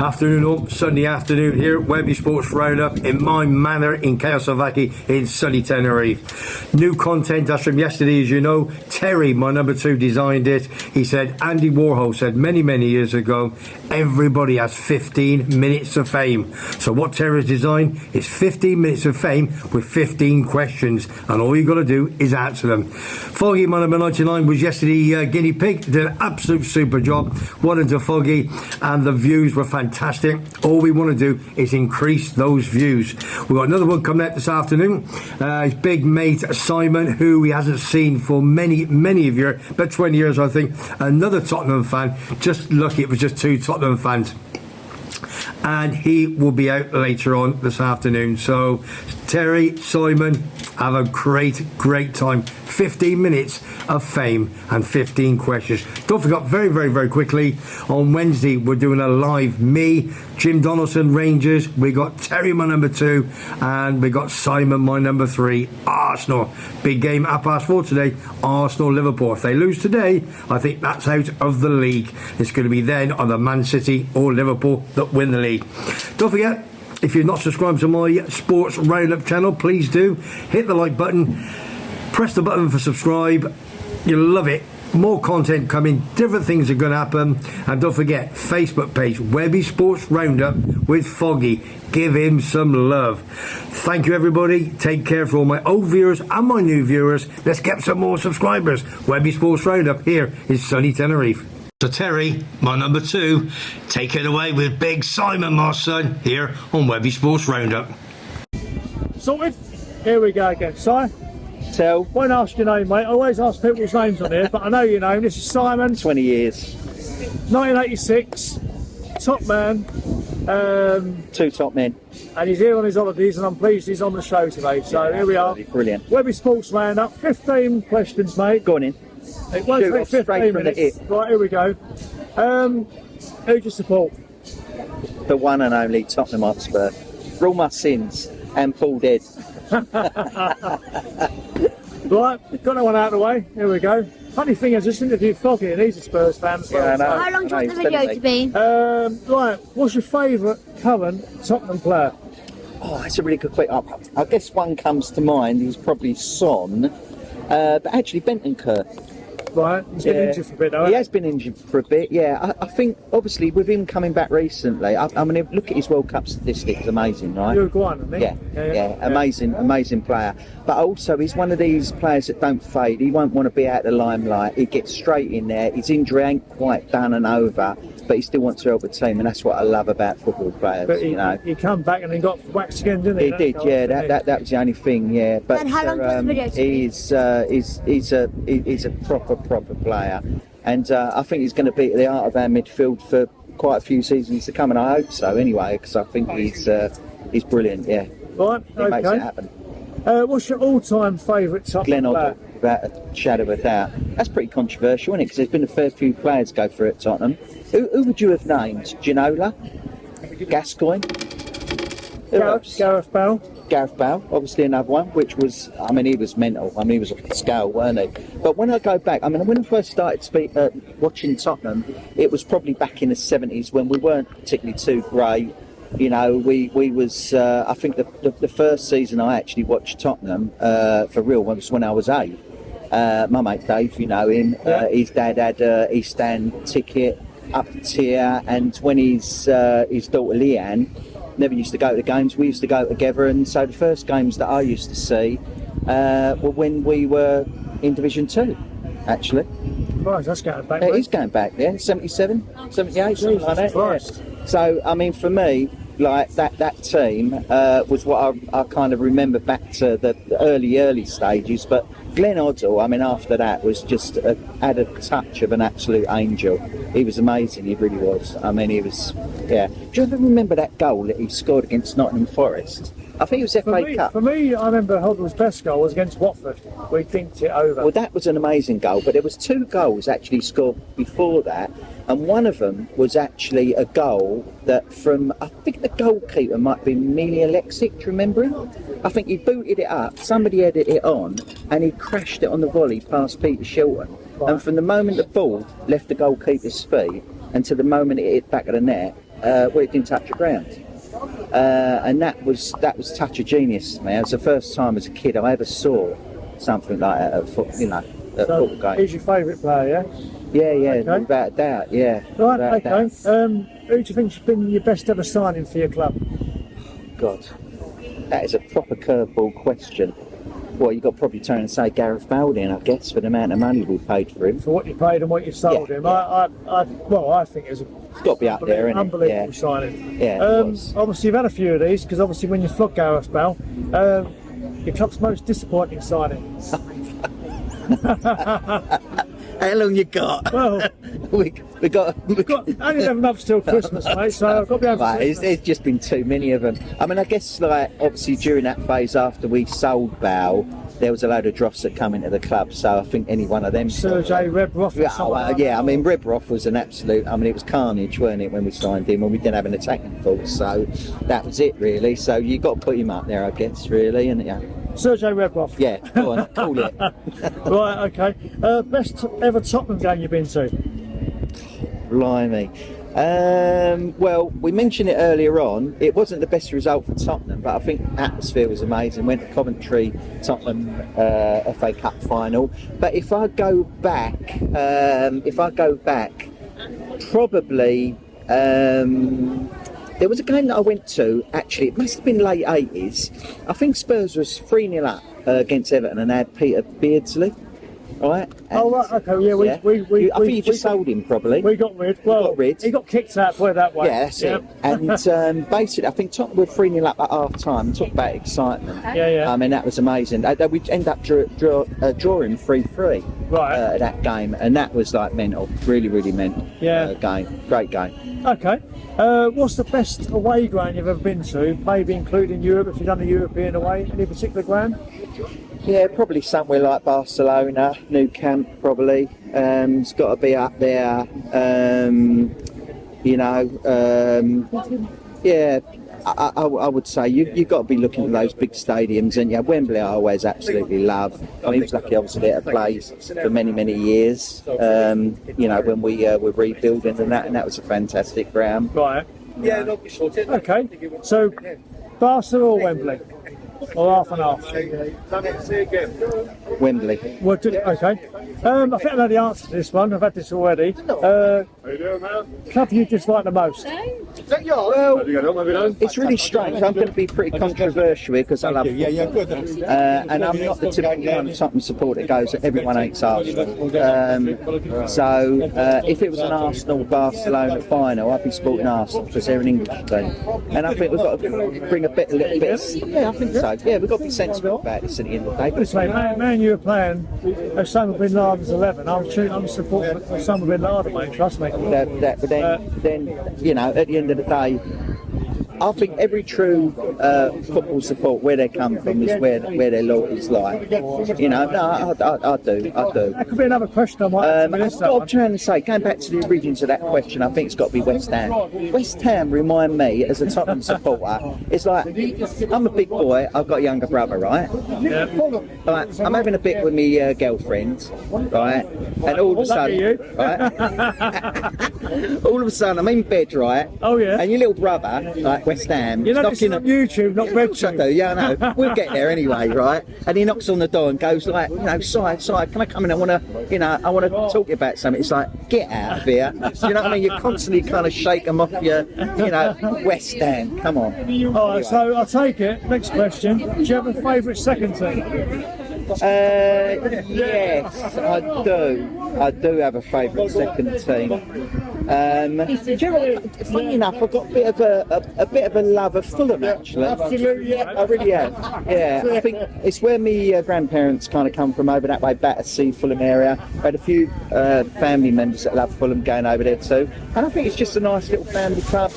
Afternoon all, Sunday afternoon here at Webby Sports Roundup in my manor in CAIXESBBXXX in sunny Tenerife. New content, that's from yesterday, as you know. Terry, my number 2, designed it. He said, Andy Warhol said many years ago, everybody has 15 minutes of fame. So what Terry's designed is 15 minutes of fame with 15 questions, and all you got to do is answer them. Foggy, my number 99, was yesterday guinea pig. Did an absolute super job. Well done to Foggy, and the views were fantastic. All we want to do is increase those views. We've got another one coming out this afternoon. His big mate Simon, who he hasn't seen for many of years, about 20 years I think. Another Tottenham fan. Just lucky it was just 2 Tottenham fans. And he will be out later on this afternoon. So Terry, Simon, have a great time. 15 minutes of fame and 15 questions. Don't forget, very quickly, on Wednesday we're doing a live, me, Jim Donaldson, Rangers, we got Terry, my number 2, and we got Simon, my number 3, Arsenal. Big game at 4:30 today, Arsenal Liverpool. If they lose today, I think that's out of the league. It's going to be then on the Man City or Liverpool that win the league. Don't forget, if you're not subscribed to my Sports Roundup channel, please do. Hit the like button, press the button for subscribe. You'll love it. More content coming, different things are going to happen. And don't forget, Facebook page, Webby Sports Roundup with Foggy. Give him some love. Thank you, everybody. Take care for all my old viewers and my new viewers. Let's get some more subscribers. Webby Sports Roundup here in sunny Tenerife. So Terry, my number 2, take it away with Big Simon, my son, here on Webby Sports Roundup. Sorted? Here we go again. Si? Tell. Won't ask your name, mate. I always ask people's names on here, but I know your name. This is Simon. 20 years. 1986. Top man. 2 top men. And he's here on his holidays, and I'm pleased he's on the show today. So yeah, here we are. Brilliant. Webby Sports Roundup. 15 questions, mate. Go on in. It won't Shoot take off straight 15 from minutes. the hip. Right, here we go. Who do you support? The one and only Tottenham Hotspur. For all my sins and Paul dead. Right, got that one out of the way. Here we go. Funny thing is, I just interviewed Foggy, and he's a Spurs fan as well. Yeah, I know. So. How long do you want the video to be? Right, what's your favourite current Tottenham player? Oh, that's a really good question. I guess one comes to mind is probably Son, but actually Bentancur. Right, he's been injured for a bit, though. He has been injured for a bit, yeah. I think, obviously, with him coming back recently, I mean, look at his World Cup statistics, amazing, right? Uruguayan, isn't he? Yeah, amazing player. But also, he's one of these players that don't fade. He won't want to be out of the limelight. He gets straight in there. His injury ain't quite done and over, but he still wants to help the team, and that's what I love about football players. But you know, he come back and he got whacked again, didn't he? He did, yeah. That was the only thing, yeah. But And how long does the video take? He's a proper player, and I think he's going to be at the heart of our midfield for quite a few seasons to come, and I hope so anyway, because I think he's brilliant, yeah. Right, He makes it happen. What's your all-time favourite Tottenham player? Without a shadow of a doubt. That's pretty controversial, isn't it? Because there's been a fair few players go for it at Tottenham. Who would you have named? Ginola? Gascoigne? Gareth Bale. Gareth Bale, obviously another one, which was, I mean, he was mental. I mean, he was off the scale, weren't he? But when I go back, I mean, when I first started watching Tottenham, it was probably back in the 70s when we weren't particularly too great. You know, we was, I think the first season I actually watched Tottenham for real was when I was 8. My mate Dave, you know him, his dad had an East Stand ticket up the tier, and when his daughter Leanne never used to go to the games, we used to go together, and so the first games that I used to see were when we were in Division 2, actually. Right, that's going back. It is going back there, 77, 78, something like that. Christ. Yeah. So, I mean, for me, like that team was what I kind of remember back to the early stages. But Glenn Hoddle, I mean, after that was just had a touch of an absolute angel. He was amazing, he really was. I mean, he was, yeah. Do you ever remember that goal that he scored against Nottingham Forest? I think it was FA Cup. For me, I remember Hoddle's best goal was against Watford. We dinked it over. Well, that was an amazing goal, but there was 2 goals actually scored before that, and one of them was actually a goal that from, I think the goalkeeper might be Mili Alexic, do you remember him? I think he booted it up, somebody headed it on, and he crashed it on the volley past Peter Shilton. Right. And from the moment the ball left the goalkeeper's feet, and to the moment it hit back of the net, where it didn't touch the ground. And that was touch of genius to me. It was the first time as a kid I ever saw something like that at a football game. He's your favourite player, Yeah, Okay. without a doubt, yeah. Right, without a okay. doubt. Who do you think's been your best ever signing for your club? God, that is a proper curveball question. Well, you've got to probably turn and say Gareth Bale then, I guess, for the amount of money we paid for him. For what you paid and what you sold Yeah, him. yeah. I think it was It's got to be up there, isn't it? unbelievable Yeah. signing. Yeah, it was. Obviously, you've had a few of these because obviously, when you flog Gareth Bale, your club's most disappointing signing. How long you got? Well, we got only 11 months till Christmas, mate. So I've got to be able Right, to. there's just been too many of them. I mean, I guess like obviously during that phase after we sold Bale, there was a load of dross that come into the club. So I think any one of them. Sergei Rebroff. Yeah, I mean Rebroff was an absolute. I mean it was carnage, weren't it, when we signed him, and we didn't have an attacking force. So that was it really. So you got to put him up there, I guess, really, and yeah. Sergei Rebroff. Yeah, go on, call it. Right, okay. Best ever Tottenham game you've been to? Blimey. Well, we mentioned it earlier on. It wasn't the best result for Tottenham, but I think atmosphere was amazing. Went to Coventry, Tottenham FA Cup final. But if I go back, probably there was a game that I went to. Actually, it must have been late 80s. I think Spurs was 3-0 up against Everton and had Peter Beardsley. Right? Oh, right, okay, yeah. I think you just sold him probably. We got rid. Well, got rid. He got kicked out, put it that way. Yeah, that's it. And basically, I think Tottenham were 3-0 up at half time. Talk about excitement. Yeah. I mean, that was amazing. We end up drawing 3-3 Right. that game, and that was like mental. Really, really mental. Yeah. Game. Great game. Okay. What's the best away ground you've ever been to? Maybe including Europe, if you've done a European away. Any particular ground? Yeah, probably somewhere like Barcelona, Nou Camp, probably. It's got to be up there. Yeah, I would say you've got to be looking at those big stadiums, and yeah, Wembley I always absolutely love. I mean, it was lucky obviously to play for many, many years. When we were rebuilding and that was a fantastic ground. Right. Yeah, okay. So, Barca or Wembley? Or half and half? Wembley. Well, okay. I think I know the answer to this one. I've had this already. Club you dislike the most? Well, it's really strange. I'm going to be pretty controversial here because I love football. And I'm not the typical kind of Tottenham supporter that goes, everyone hates Arsenal. So if it was an Arsenal-Barcelona final, I'd be supporting Arsenal because they're an English team. And I think we've got to bring a little bit yeah, I think so. Yeah, we've got to be sensible about this at the end of the day. This way, man, you were playing Osama bin Laden's 11. I'm supporting Osama bin Laden, mate. Trust me. But then, you know, at the end of the day, I think every true football support, where they come from, is where their loyalty's like. You know, no, I do. That could be another question I might I'm trying to say, going back to the origins of that question, I think it's got to be West Ham. West Ham remind me, as a Tottenham supporter, it's like, I'm a big boy, I've got a younger brother, right? Yeah. Right, I'm having a bit with my girlfriend, right? And all of a sudden, right? All of a sudden, I'm in bed, right? Oh, yeah. And your little brother, like West Ham, You know this is on YouTube, not I do, RedTube. yeah, I know. We'll get there anyway, right? And he knocks on the door and goes like, you know, side, can I come in? I want to talk to you about something. It's like, get out of here. Do you know what I mean? You constantly kind of shake them off your, West Ham. Come on. All right, so I'll take it. Next question. Do you have a favourite second team? Yes, I do. I do have a favourite second team. Do you know what, funny enough, I've got a bit of a love of Fulham actually. Absolutely, yeah. I really have. Yeah, I think it's where my grandparents kind of come from, over that way, Battersea, Fulham area. I had a few family members that love Fulham going over there too, and I think it's just a nice little family club.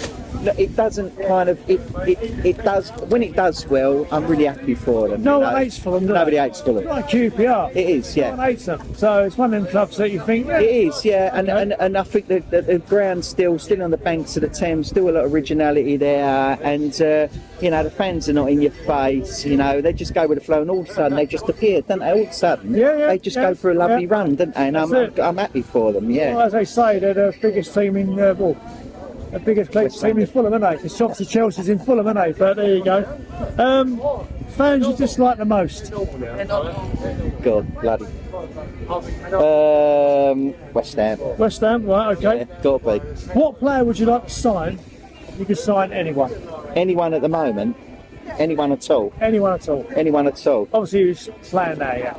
It doesn't kind of it does when it does well. I'm really happy for them. No one hates Fulham, do they? Nobody hates Fulham. Like QPR. It is, yeah. No one hates them. So it's one of them clubs that you think. It is, yeah, and I think that the ground's still on the banks of the Thames, still a lot of originality there, and the fans are not in your face. They just go with the flow, and all of a sudden they just appear, don't they? All of a sudden, they just go for a lovely run, don't they? And I'm happy for them, yeah. Well, as they say, they're the biggest team in The biggest Cleats team in Fulham, isn't it? It's obviously Chelsea's in Fulham, isn't it? But there you go. Fans you dislike the most? God, bloody. West Ham. West Ham, right, okay. Yeah, gotta be. What player would you like to sign? You could sign anyone. Anyone at the moment? Anyone at all? Anyone at all. Anyone at all? Obviously, who's playing there, yeah.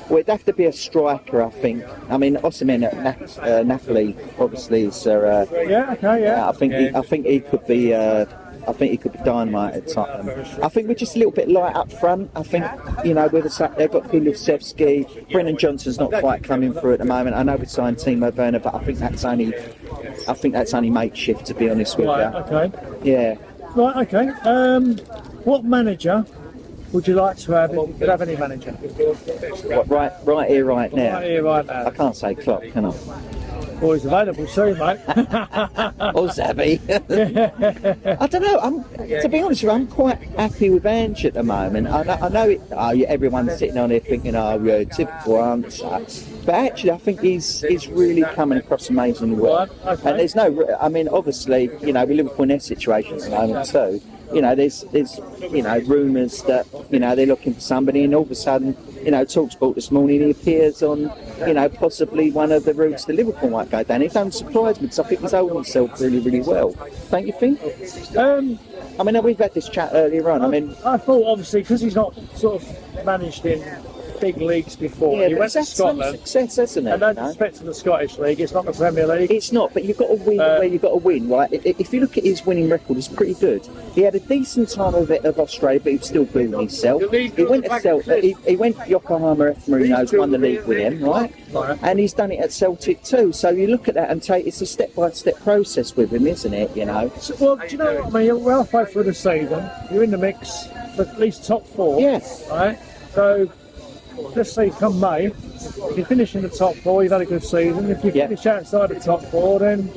Well, it'd have to be a striker, I think. I mean, Osimhen at Napoli, obviously, is. Yeah, okay, yeah. I think he could be. I think he could be dynamite at Tottenham. I think we're just a little bit light up front. I think, you know, with they've got Kulusevski, Brennan Johnson's not quite coming through at the moment. I know we signed Timo Werner, but I think that's only makeshift, to be honest with you. Right, okay. Yeah. Right, okay. What manager would you like to have if you could have any manager? What, right here, right now. Right here, right now. I can't say Klopp, can I? Oh, he's available soon, mate. Or Zabby. I don't know. To be honest with you, I'm quite happy with Ange at the moment. I know everyone's sitting on here thinking, oh, yeah, typical answer. But actually, I think he's really coming across amazingly well. Right, okay. And there's no, I mean, obviously, you know, we Liverpool in their situation at the moment too. You know, there's you know, rumours that, you know, they're looking for somebody, and all of a sudden, you know, TalkSport this morning, he appears on, you know, possibly one of the routes that Liverpool might go down. It don't surprise me, because I think he's holding himself really, really well. Don't you think? I mean, we've had this chat earlier on. I thought, obviously, because he's not sort of managed in big leagues before. Yeah, he went to Scotland. Success, isn't it? And no disrespect to the Scottish League, it's not the Premier League. It's not, but you've got to win where you've got to win, right? If you look at his winning record, it's pretty good. He had a decent time of Australia, but he was still building himself. He went to Celtic. He went Yokohama F. Marinos, won the league with him, right? And he's done it at Celtic too. So you look at that and it's a step-by-step process with him, isn't it? You know. So, well, do you know what I mean? You're well halfway through the season. You're in the mix for at least top 4. Yes. Right. So let's say come May, if you finish in the top 4, you've had a good season. If you finish outside the top 4, then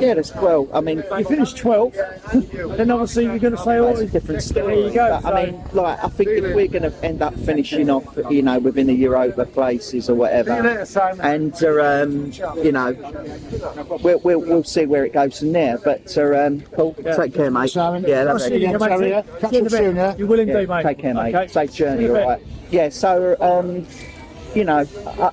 yeah, that's well. I mean, you finish 12th, then obviously you're going to say, "Oh, it's a different story." There you go. But, I mean, like, I think if we're going to end up finishing off, you know, within the Europa places or whatever, and you know, we'll see where it goes from there. But Paul, take care, mate. Yeah, I'll see you, mate. Catch you soon, yeah? You will indeed, mate. Take care, mate. Okay. Safe journey, all right. Yeah. So, you know,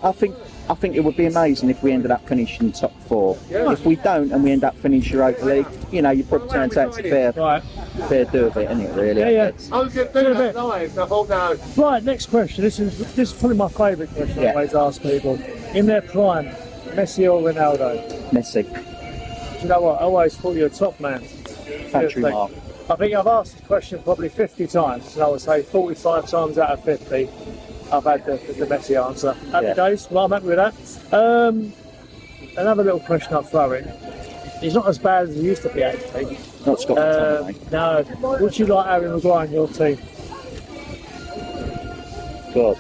I think it would be amazing if we ended up finishing top 4. Yeah. If we don't and we end up finishing Europa League, you know, you probably turn out to fair do of it, isn't it, really? Yeah. Right, next question. This is probably my favourite question I always ask people. In their prime, Messi or Ronaldo? Messi. Do you know what? I always thought you were a top man. Country mark. I think I've asked this question probably 50 times, and I would say 45 times out of 50. I've had the Messi answer. Happy days, well, I'm happy with that. Another little question I'll throw in. He's not as bad as he used to be, actually. Not Scotland, mate. No. Would you like Harry Maguire in your team? God.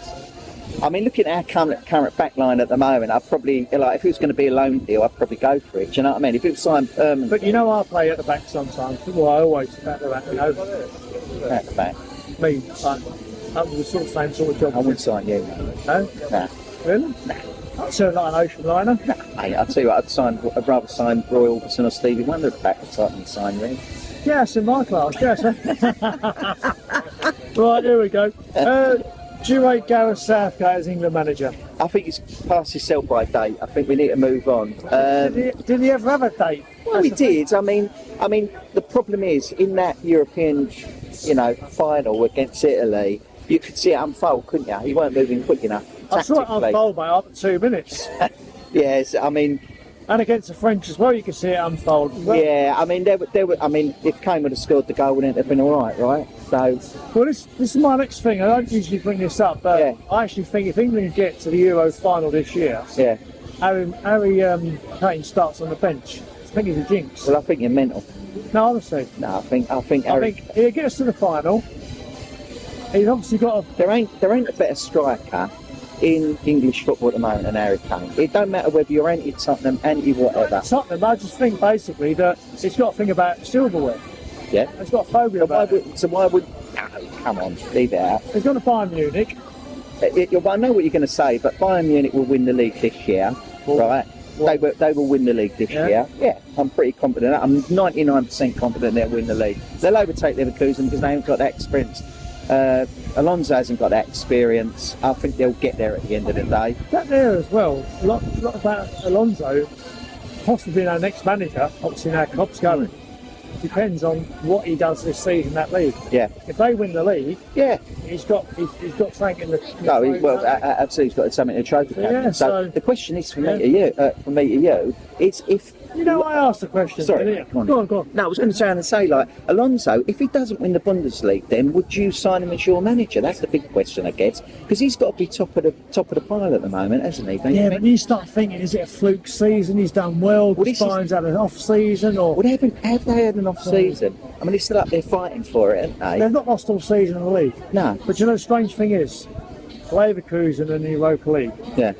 I mean, looking at our current back line at the moment, I'd probably, like, if it was going to be a loan deal, I'd probably go for it. Do you know what I mean? If it was signed permanently. But you know, I play at the back sometimes. Well, I always at the back, you know. At the back. Me, I'm the same sort of job. I wouldn't sign you. No? Nah. Really? Nah. I'd turn like an ocean liner. Nah, mate, I'll tell you what, I'd rather sign Roy Orbison or Stevie Wonder back at Tottenham than sign you. Yeah, it's in my class, yes. Right, here we go. Do you rate Gareth Southgate as England manager? I think he's past his sell-by date. I think we need to move on. Did he ever have a date? Well, he did. I mean, the problem is, in that European, you know, final against Italy, you could see it unfold, couldn't you? He weren't moving quick enough. I saw it unfold, mate, after 2 minutes. Yes, I mean. And against the French as well, you could see it unfold. Well, yeah, I mean, there were. I mean, if Kane would have scored the goal, wouldn't it have been all right? So. Well, this is my next thing. I don't usually bring this up, but I actually think if England get to the Euro final this year, Harry Kane starts on the bench. I think he's a jinx. Well, I think you're mental. No, honestly. No, I think Harry. If he gets to the final, he's obviously got a. There ain't a better striker in English football at the moment than Harry Kane. It don't matter whether you're anti-Tottenham, anti-whatever. Tottenham, I just think basically that it's got to think about silverware. Yeah. It's got a phobia about it. So why would... No, come on, leave it out. He's going to Bayern Munich. I know what you're going to say, but Bayern Munich will win the league this year, right? They will win the league this year. Yeah, I'm pretty confident. I'm 99% confident they'll win the league. They'll overtake Leverkusen because they haven't got that experience. Alonso hasn't got that experience. I think they'll get there at the end of the day. That there as well. A lot about Alonso, possibly our next manager. Obviously now Klopp's going. Depends on what he does this season, that league. Yeah. If they win the league, he's got something in the. Absolutely, he's got something in the trophy cabinet. Yeah, so the question is for me to you, is if. You know, I asked the question. Sorry, go on. No, I was going to try and say, like, Alonso, if he doesn't win the Bundesliga, then would you sign him as your manager? That's the big question, I guess, because he's got to be top of the pile at the moment, hasn't he? Don't you think? But you start thinking, is it a fluke season? He's done well. Spine's had an off season, or have they had an off season? I mean, he's still up there fighting for it, haven't they? They've not lost all season in the league. No. But you know, the strange thing is, Leverkusen in the Europa League. Yeah.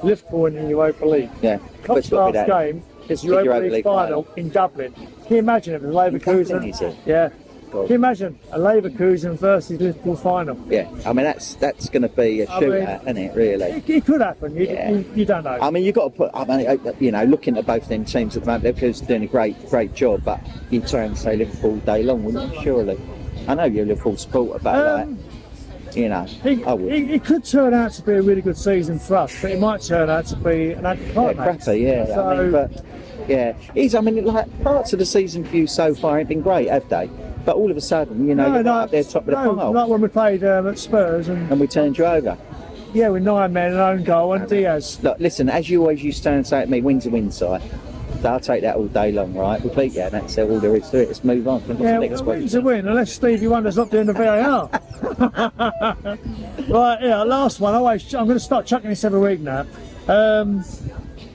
Liverpool in the Europa League. Yeah. Klopp's last game. It's Europa League final in Dublin. Can you imagine if it was Leverkusen? Yeah. Can you imagine a Leverkusen versus Liverpool final? Yeah. I mean, that's going to be a shootout, isn't it? Really. It could happen. You don't know. I mean, you've got to put. I mean, you know, looking at both them teams at the moment, Liverpool's doing a great job. But you try and say Liverpool all day long, wouldn't you? Surely. I know you're a Liverpool supporter, but you know, it could turn out to be a really good season for us, but it might turn out to be an anticlimax. I mean, like, parts of the season for you so far ain't been great, have they? But all of a sudden, you know, you're up there top of the pile. Like when we played at Spurs and we turned you over. Yeah, with 9 men, an own goal, and Diaz. Look, listen, as you always used to stand and say to me, win's a win, Si. So I'll take that all day long, right? We'll beat you, and that's all there is to it. Let's move on. Win's a win, unless Stevie Wonder's not doing the VAR. Right, last one. I'm going to start chucking this every week now.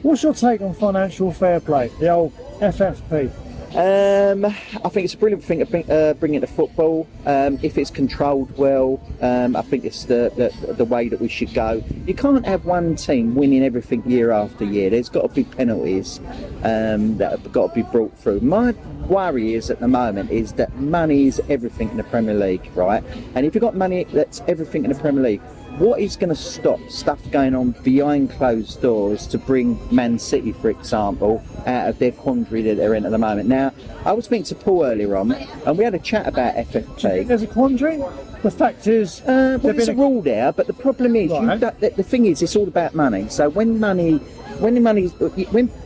What's your take on financial fair play, the old FFP? I think it's a brilliant thing to bring into football. If it's controlled well, I think it's the way that we should go. You can't have one team winning everything year after year. There's got to be penalties that have got to be brought through. My worry is at the moment is that money is everything in the Premier League, right? And if you've got money that's everything in the Premier League, what is going to stop stuff going on behind closed doors to bring Man City, for example, out of their quandary that they're in at the moment? Now, I was speaking to Paul earlier on, and we had a chat about FFP. There's a quandary? The fact is... there's a rule there, but the problem is, the thing is, it's all about money. So when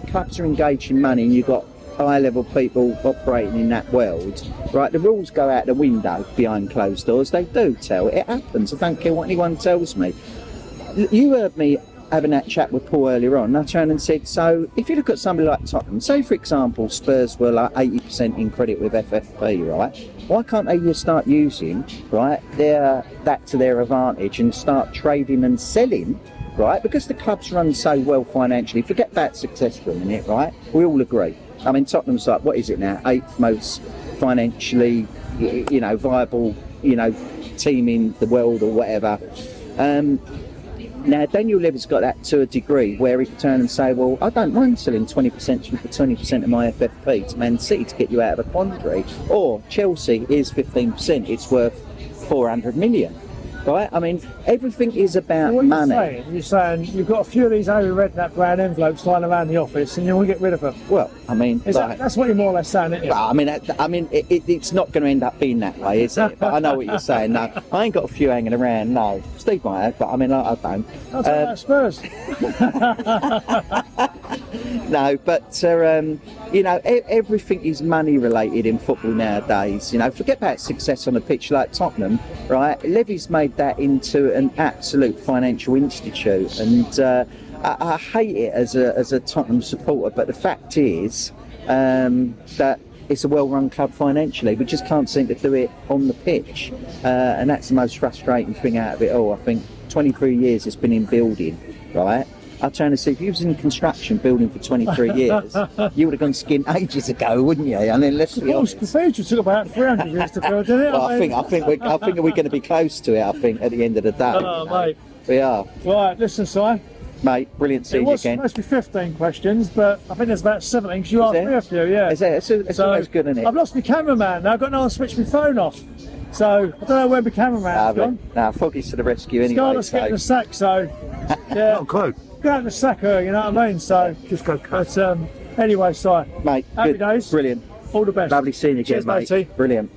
clubs are engaged in money and you've got high-level people operating in that world, right, the rules go out the window behind closed doors. They do tell. It happens. I don't care what anyone tells me. You heard me having that chat with Paul earlier on, and I turned and said, so if you look at somebody like Tottenham, say for example Spurs were like 80% in credit with FFP, right, why can't they just start using, right, that to their advantage and start trading and selling, right, because the clubs run so well financially. Forget about success for a minute, right, we all agree. I mean, Tottenham's like, what is it now? 8th most financially, viable, team in the world or whatever. Now, Daniel Levy's got that to a degree where he can turn and say, well, I don't mind selling 20% of my FFP to Man City to get you out of a quandary. Or Chelsea is 15%, it's worth 400 million. Right? I mean, everything is about money. You're saying you've got a few of these Harry Redknapp brown envelopes lying around the office and you want to get rid of them. Well, I mean... that's what you're more or less saying, isn't it? I mean, it's not going to end up being that way, is it? But I know what you're saying. No, I ain't got a few hanging around, no. Steve might have, but I mean, I don't. I'll take that Spurs. No, but... everything is money related in football nowadays. Forget about success on a pitch like Tottenham, right? Levy's made that into an absolute financial institute, and I hate it as a Tottenham supporter. But the fact is that it's a well-run club financially. We just can't seem to do it on the pitch, and that's the most frustrating thing out of it all. I think 23 years it's been in building, right? I'm trying to see, if you was in construction building for 23 years, you would have gone skint ages ago, wouldn't you? I mean, let's be honest. The cathedral took about 300 years to build, didn't it? Well, I think we're going to be close to it. I think at the end of the day. Oh, mate. We are. Right, listen, Si. Mate, brilliant seeing you again. It was supposed to be 15 questions, but I think there's about 17 because you asked me a few, yeah. It's always good, isn't it? I've lost my cameraman now. I've got no one to switch my phone off. So, I don't know where my cameraman's gone. Foggy's to the rescue anyway. Scarlett's getting the sack, so... Yeah. Not a clue. out the sacker, you know what I mean? So, Just go cut. but anyway, Si, Mate, happy good. days. Brilliant. All the best. Lovely seeing you again, Cheers, mate. matey. Brilliant.